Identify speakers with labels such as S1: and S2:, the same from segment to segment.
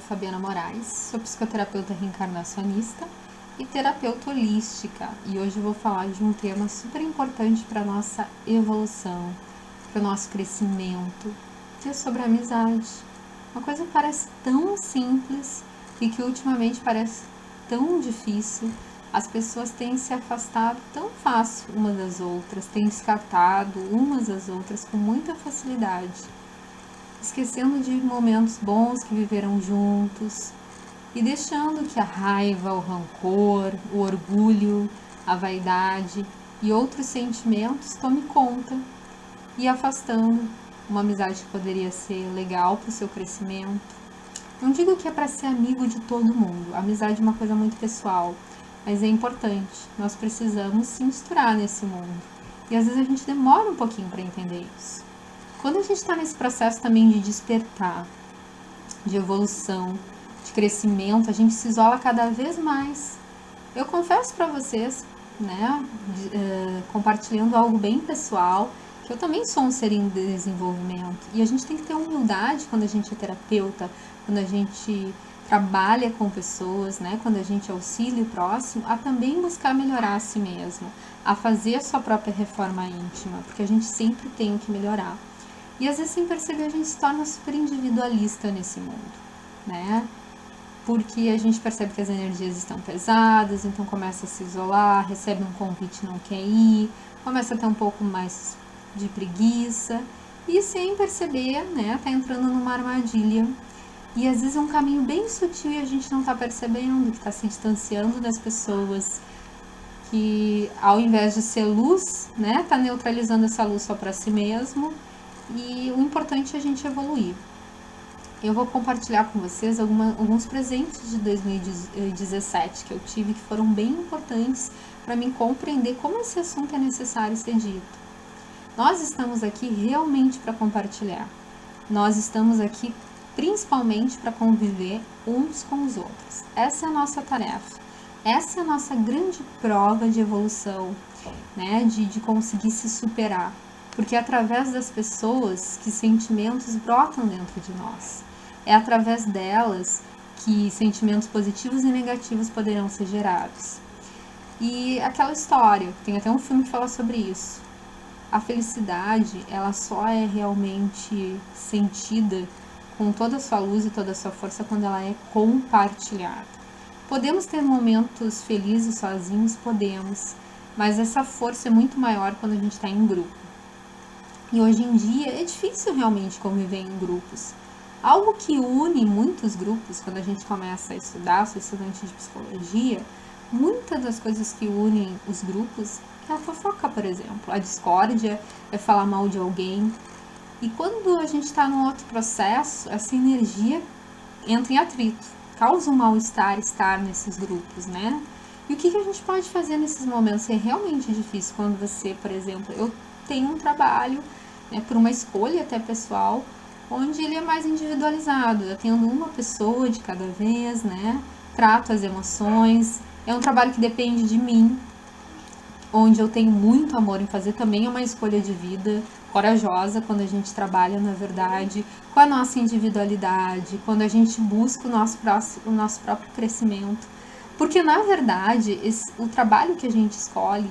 S1: Fabiana Moraes, sou psicoterapeuta reencarnacionista e terapeuta holística, e hoje eu vou falar de um tema super importante para a nossa evolução, para o nosso crescimento, que é sobre a amizade. Uma coisa que parece tão simples e que ultimamente parece tão difícil. As pessoas têm se afastado tão fácil umas das outras, têm descartado umas das outras com muita facilidade, esquecendo de momentos bons que viveram juntos e deixando que a raiva, o rancor, o orgulho, a vaidade e outros sentimentos tome conta e afastando uma amizade que poderia ser legal para o seu crescimento. Não digo que é para ser amigo de todo mundo, a amizade é uma coisa muito pessoal, mas é importante, nós precisamos se misturar nesse mundo. E às vezes a gente demora um pouquinho para entender isso. Quando a gente está nesse processo também de despertar, de evolução, de crescimento, a gente se isola cada vez mais. Eu confesso para vocês, compartilhando algo bem pessoal, que eu também sou um ser em desenvolvimento. E a gente tem que ter humildade quando a gente é terapeuta, quando a gente trabalha com pessoas, quando a gente auxilia o próximo, a também buscar melhorar a si mesmo, a fazer a sua própria reforma íntima, porque a gente sempre tem que melhorar. E às vezes, sem perceber, a gente se torna super individualista nesse mundo, Porque a gente percebe que as energias estão pesadas, então começa a se isolar, recebe um convite e não quer ir, começa a ter um pouco mais de preguiça, e sem perceber, tá entrando numa armadilha. E às vezes é um caminho bem sutil e a gente não tá percebendo, que tá se distanciando das pessoas, que ao invés de ser luz, tá neutralizando essa luz só para si mesmo. E o importante é a gente evoluir. Eu vou compartilhar com vocês alguns presentes de 2017 que eu tive, que foram bem importantes para mim compreender como esse assunto é necessário ser dito. Nós estamos aqui realmente para compartilhar. Nós estamos aqui principalmente para conviver uns com os outros. Essa é a nossa tarefa. Essa é a nossa grande prova de evolução, de conseguir se superar. Porque é através das pessoas que sentimentos brotam dentro de nós. É através delas que sentimentos positivos e negativos poderão ser gerados. E aquela história, tem até um filme que fala sobre isso. A felicidade, ela só é realmente sentida com toda a sua luz e toda a sua força quando ela é compartilhada. Podemos ter momentos felizes sozinhos? Podemos. Mas essa força é muito maior quando a gente está em grupo. E hoje em dia é difícil realmente conviver em grupos. Algo que une muitos grupos, quando a gente começa a estudar, sou estudante de psicologia, muitas das coisas que unem os grupos é a fofoca, por exemplo. A discórdia é falar mal de alguém. E quando a gente está num outro processo, essa energia entra em atrito, causa um mal-estar estar nesses grupos, E o que a gente pode fazer nesses momentos? É realmente difícil quando você, por exemplo, eu tenho um trabalho, por uma escolha até pessoal, onde ele é mais individualizado. Eu atendo uma pessoa de cada vez, Trato as emoções. É um trabalho que depende de mim, onde eu tenho muito amor em fazer. Também é uma escolha de vida corajosa quando a gente trabalha, na verdade, com a nossa individualidade, quando a gente busca o nosso próprio crescimento. Porque, na verdade, o trabalho que a gente escolhe,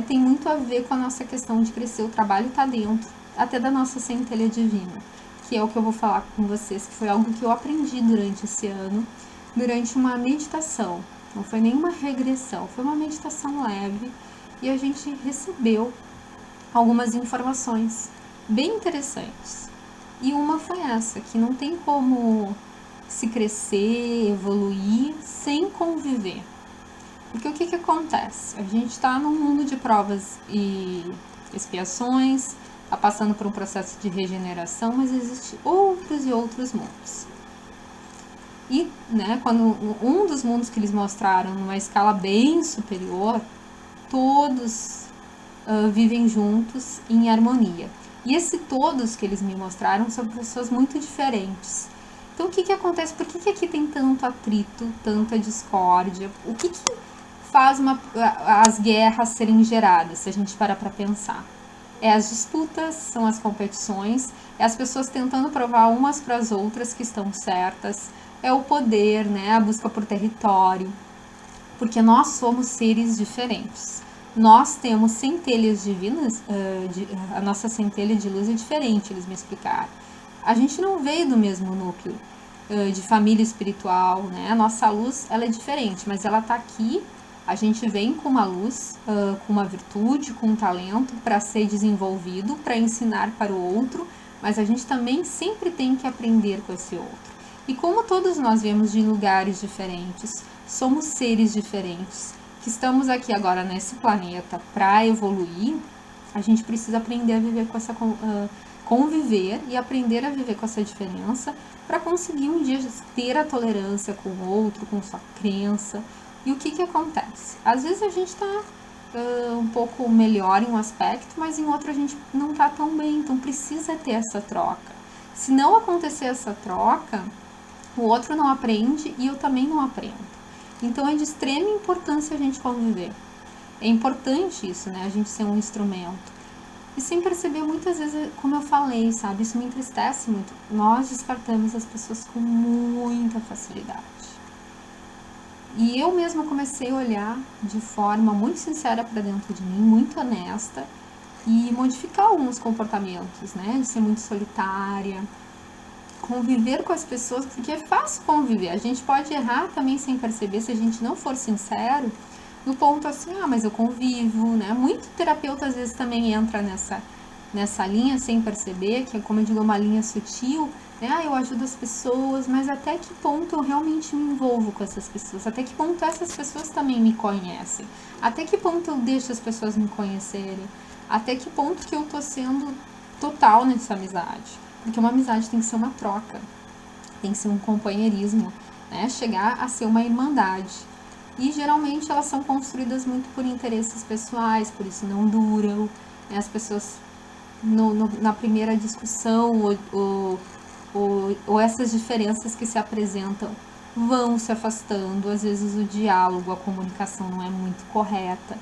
S1: tem muito a ver com a nossa questão de crescer. O trabalho está dentro, até da nossa centelha divina, que é o que eu vou falar com vocês, que foi algo que eu aprendi durante esse ano, durante uma meditação. Não foi nenhuma regressão, foi uma meditação leve, e a gente recebeu algumas informações bem interessantes. E uma foi essa, que não tem como se crescer, evoluir, sem conviver. Porque o que acontece? A gente está num mundo de provas e expiações, está passando por um processo de regeneração, mas existem outros e outros mundos. E, quando um dos mundos que eles mostraram, numa escala bem superior, todos vivem juntos em harmonia. E esse todos que eles me mostraram são pessoas muito diferentes. Então, o que acontece? Por que aqui tem tanto atrito, tanta discórdia? O que faz as guerras serem geradas, se a gente parar para pensar? É as disputas, são as competições, é as pessoas tentando provar umas para as outras que estão certas, é o poder, né? A busca por território, porque nós somos seres diferentes. Nós temos centelhas divinas, a nossa centelha de luz é diferente, eles me explicaram. A gente não veio do mesmo núcleo de família espiritual, né? A nossa luz, ela é diferente, mas ela tá aqui. A gente vem com uma luz, com uma virtude, com um talento para ser desenvolvido, para ensinar para o outro, mas a gente também sempre tem que aprender com esse outro. E como todos nós viemos de lugares diferentes, somos seres diferentes, que estamos aqui agora nesse planeta para evoluir, a gente precisa aprender a viver com essa conviver e aprender a viver com essa diferença para conseguir um dia ter a tolerância com o outro, com sua crença. E o que acontece? Às vezes a gente está um pouco melhor em um aspecto, mas em outro a gente não está tão bem, então precisa ter essa troca. Se não acontecer essa troca, o outro não aprende e eu também não aprendo. Então é de extrema importância a gente conviver. É importante isso, né? A gente ser um instrumento. E sem perceber, muitas vezes, como eu falei, sabe? Isso me entristece muito. Nós descartamos as pessoas com muita facilidade. E eu mesma comecei a olhar de forma muito sincera para dentro de mim, muito honesta, e modificar alguns comportamentos, né? De ser muito solitária, conviver com as pessoas, porque é fácil conviver. A gente pode errar também sem perceber, se a gente não for sincero, no ponto assim, mas eu convivo, né? Muito terapeuta às vezes também entra nessa linha sem perceber, que é, como eu digo, uma linha sutil, né? Eu ajudo as pessoas, mas até que ponto eu realmente me envolvo com essas pessoas? Até que ponto essas pessoas também me conhecem? Até que ponto eu deixo as pessoas me conhecerem? Até que ponto que eu tô sendo total nessa amizade? Porque uma amizade tem que ser uma troca, tem que ser um companheirismo, né? Chegar a ser uma irmandade. E geralmente elas são construídas muito por interesses pessoais, por isso não duram, né? As pessoas na primeira discussão ou essas diferenças que se apresentam vão se afastando, às vezes o diálogo, a comunicação não é muito correta.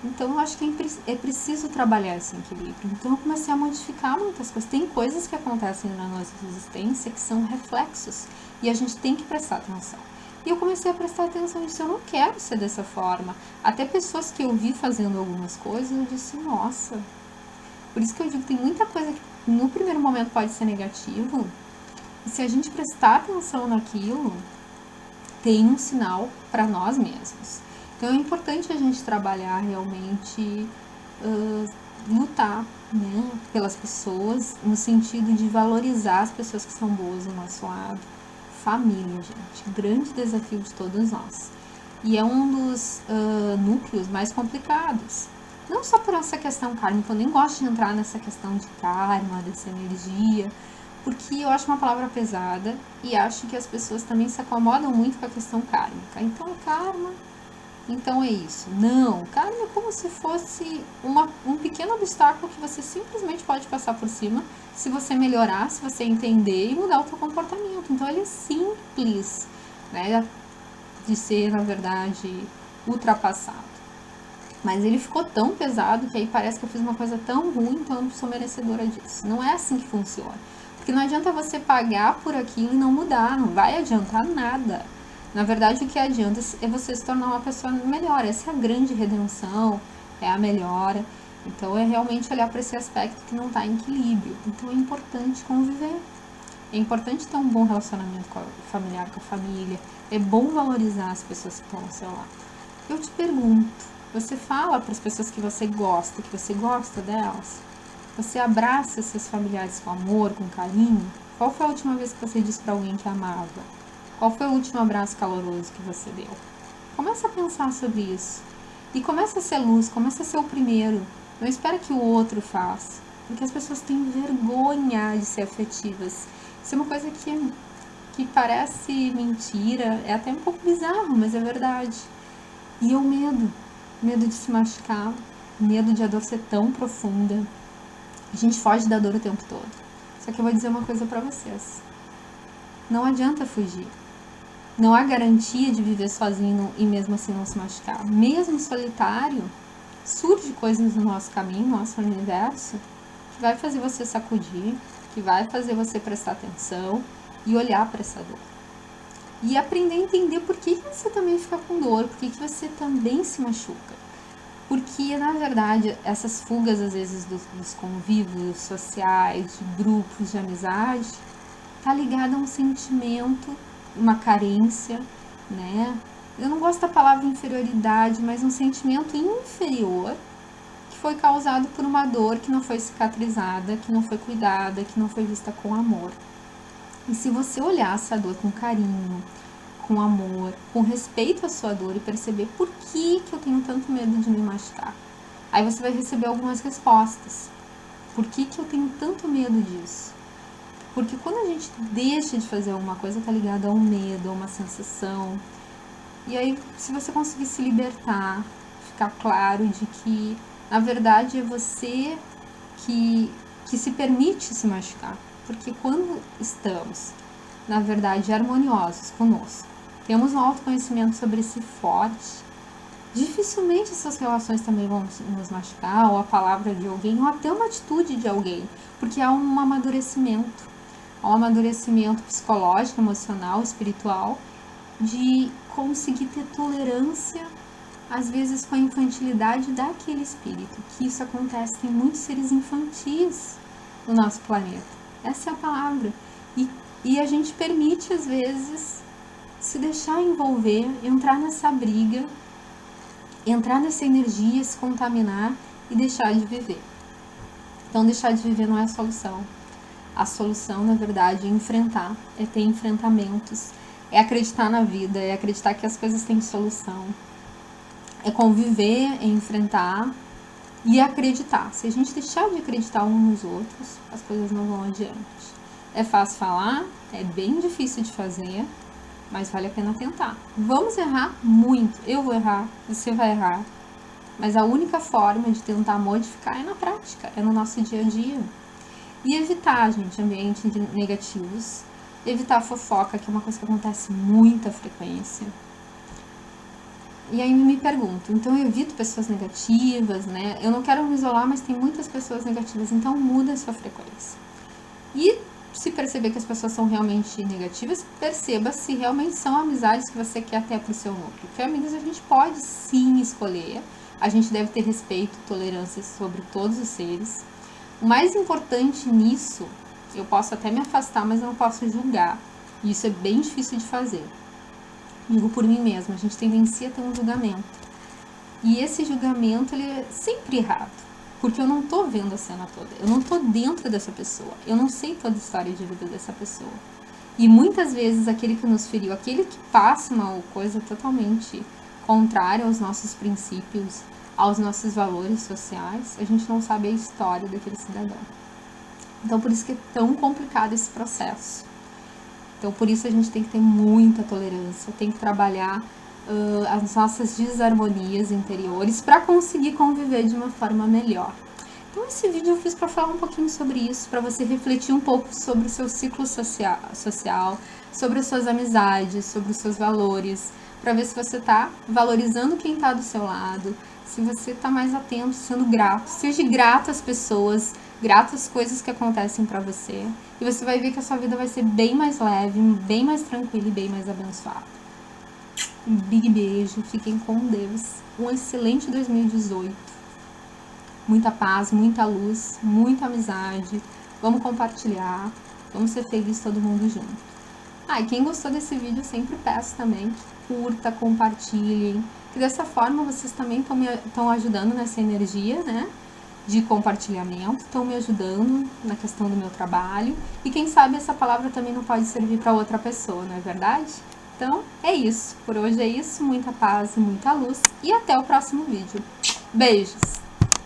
S1: Então eu acho que é preciso trabalhar esse equilíbrio. Então eu comecei a modificar muitas coisas. Tem coisas que acontecem na nossa existência que são reflexos e a gente tem que prestar atenção. E eu comecei a prestar atenção nisso, eu não quero ser dessa forma. Até pessoas que eu vi fazendo algumas coisas, eu disse, nossa. Por isso que eu digo, tem muita coisa que no primeiro momento pode ser negativo. E se a gente prestar atenção naquilo, tem um sinal para nós mesmos. Então é importante a gente trabalhar realmente, lutar, né, pelas pessoas, no sentido de valorizar as pessoas que são boas do nosso lado. Família, gente, grande desafio de todos nós. E é um dos núcleos mais complicados. Não só por essa questão kármica, eu nem gosto de entrar nessa questão de karma, dessa energia, porque eu acho uma palavra pesada e acho que as pessoas também se acomodam muito com a questão kármica. Então é karma, então é isso. Não, karma é como se fosse um pequeno obstáculo que você simplesmente pode passar por cima se você melhorar, se você entender e mudar o seu comportamento. Então ele é simples, né, de ser, na verdade, ultrapassado. Mas ele ficou tão pesado que aí parece que eu fiz uma coisa tão ruim, então eu não sou merecedora disso. Não é assim que funciona. Porque não adianta você pagar por aquilo e não mudar, não vai adiantar nada. Na verdade, o que adianta é você se tornar uma pessoa melhor. Essa é a grande redenção, é a melhora. Então, é realmente olhar para esse aspecto que não está em equilíbrio. Então, é importante conviver. É importante ter um bom relacionamento familiar com a família. É bom valorizar as pessoas que estão ao seu lado. Eu te pergunto, você fala para as pessoas que você gosta delas? Você abraça esses familiares com amor, com carinho? Qual foi a última vez que você disse para alguém que amava? Qual foi o último abraço caloroso que você deu? Começa a pensar sobre isso. E começa a ser luz, começa a ser o primeiro. Não espera que o outro faça. Porque as pessoas têm vergonha de ser afetivas. Isso é uma coisa que parece mentira, é até um pouco bizarro, mas é verdade. E o medo de se machucar, medo de a dor ser tão profunda. A gente foge da dor o tempo todo. Só que eu vou dizer uma coisa pra vocês. Não adianta fugir. Não há garantia de viver sozinho e mesmo assim não se machucar. Mesmo solitário, surge coisas no nosso caminho, no nosso universo, que vai fazer você sacudir, que vai fazer você prestar atenção e olhar para essa dor. E aprender a entender por que você também fica com dor, por que você também se machuca. Porque, na verdade, essas fugas, às vezes, dos convívios sociais, de grupos, de amizade, tá ligada a um sentimento, uma carência, né? Eu não gosto da palavra inferioridade, mas um sentimento inferior que foi causado por uma dor que não foi cicatrizada, que não foi cuidada, que não foi vista com amor. E se você olhar essa dor com carinho, com amor, com respeito à sua dor e perceber por que eu tenho tanto medo de me machucar, aí você vai receber algumas respostas. Por que eu tenho tanto medo disso? Porque quando a gente deixa de fazer alguma coisa, tá ligado a um medo, a uma sensação. E aí, se você conseguir se libertar, ficar claro de que, na verdade, é você que se permite se machucar. Porque quando estamos, na verdade, harmoniosos conosco, temos um autoconhecimento sobre si forte, dificilmente essas relações também vão nos machucar, ou a palavra de alguém, ou até uma atitude de alguém, porque há um amadurecimento. Há um amadurecimento psicológico, emocional, espiritual, de conseguir ter tolerância, às vezes, com a infantilidade daquele espírito, que isso acontece, tem muitos seres infantis no nosso planeta. Essa é a palavra. E a gente permite, às vezes, se deixar envolver, entrar nessa briga, entrar nessa energia, se contaminar e deixar de viver. Então, deixar de viver não é a solução. A solução, na verdade, é enfrentar, é ter enfrentamentos, é acreditar na vida, é acreditar que as coisas têm solução. É conviver, é enfrentar e acreditar. Se a gente deixar de acreditar uns nos outros, as coisas não vão adiante. É fácil falar, é bem difícil de fazer, mas vale a pena tentar. Vamos errar muito. Eu vou errar, você vai errar. Mas a única forma de tentar modificar é na prática, é no nosso dia a dia. E evitar, gente, ambientes negativos. Evitar a fofoca, que é uma coisa que acontece muita frequência. E aí me pergunto, então eu evito pessoas negativas, né? Eu não quero me isolar, mas tem muitas pessoas negativas, então muda a sua frequência. E se perceber que as pessoas são realmente negativas, perceba se realmente são amizades que você quer ter para o seu núcleo. Porque amigos a gente pode sim escolher, a gente deve ter respeito, tolerância sobre todos os seres. O mais importante nisso, eu posso até me afastar, mas eu não posso julgar. E isso é bem difícil de fazer. Digo por mim mesma, a gente tendencia a ter um julgamento. E esse julgamento, ele é sempre errado. Porque eu não tô vendo a cena toda, eu não tô dentro dessa pessoa, eu não sei toda a história de vida dessa pessoa. E muitas vezes aquele que nos feriu, aquele que passa uma coisa totalmente contrária aos nossos princípios, aos nossos valores sociais, a gente não sabe a história daquele cidadão. Então por isso que é tão complicado esse processo. Então por isso a gente tem que ter muita tolerância, tem que trabalhar as nossas desarmonias interiores para conseguir conviver de uma forma melhor. Então esse vídeo eu fiz para falar um pouquinho sobre isso, para você refletir um pouco sobre o seu ciclo social, sobre as suas amizades, sobre os seus valores, para ver se você está valorizando quem está do seu lado, se você está mais atento, sendo grato. Seja grato às pessoas, grato às coisas que acontecem para você, e você vai ver que a sua vida vai ser bem mais leve, bem mais tranquila e bem mais abençoada. Um big beijo, fiquem com Deus, um excelente 2018, muita paz, muita luz, muita amizade, vamos compartilhar, vamos ser felizes todo mundo junto. E quem gostou desse vídeo, eu sempre peço também que curta, compartilhem, que dessa forma vocês também estão ajudando nessa energia, né, de compartilhamento, estão me ajudando na questão do meu trabalho, e quem sabe essa palavra também não pode servir para outra pessoa, não é verdade? Então, é isso. Por hoje é isso. Muita paz e muita luz. E até o próximo vídeo. Beijos!